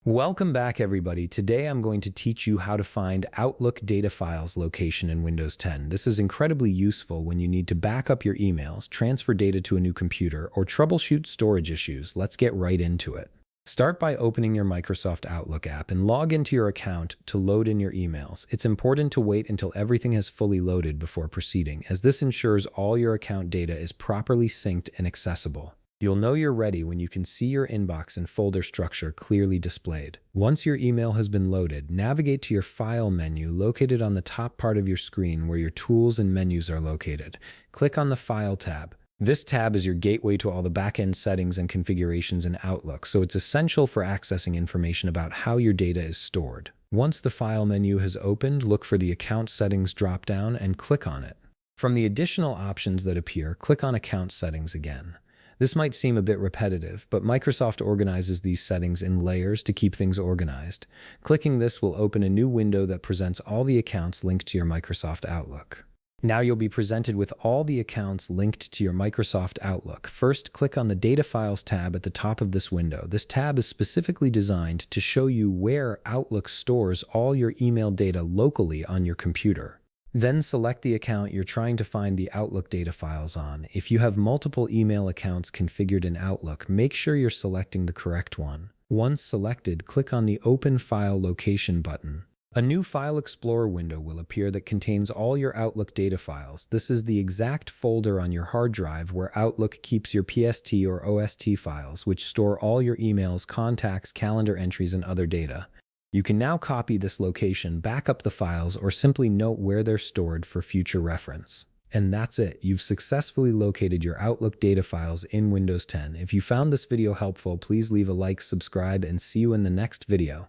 Welcome back, everybody. Today I'm going to teach you how to find Outlook data files location in Windows 10. This is incredibly useful when you need to back up your emails, transfer data to a new computer, or troubleshoot storage issues. Let's get right into it. Start by opening your Microsoft Outlook app and log into your account to load in your emails. It's important to wait until everything has fully loaded before proceeding, as this ensures all your account data is properly synced and accessible. You'll know you're ready when you can see your inbox and folder structure clearly displayed. Once your email has been loaded, navigate to your File menu located on the top part of your screen where your tools and menus are located. Click on the File tab. This tab is your gateway to all the back-end settings and configurations in Outlook, so it's essential for accessing information about how your data is stored. Once the File menu has opened, look for the Account Settings drop-down and click on it. From the additional options that appear, click on Account Settings again. This might seem a bit repetitive, but Microsoft organizes these settings in layers to keep things organized. Clicking this will open a new window that presents all the accounts linked to your Microsoft Outlook. Now you'll be presented with all the accounts linked to your Microsoft Outlook. First, click on the Data Files tab at the top of this window. This tab is specifically designed to show you where Outlook stores all your email data locally on your computer. Then select the account you're trying to find the Outlook data files on. If you have multiple email accounts configured in Outlook, make sure you're selecting the correct one. Once selected, click on the Open File Location button. A new File Explorer window will appear that contains all your Outlook data files. This is the exact folder on your hard drive where Outlook keeps your PST or OST files, which store all your emails, contacts, calendar entries, and other data. You can now copy this location, back up the files, or simply note where they're stored for future reference. And that's it. You've successfully located your Outlook data files in Windows 10. If you found this video helpful, please leave a like, subscribe, and see you in the next video.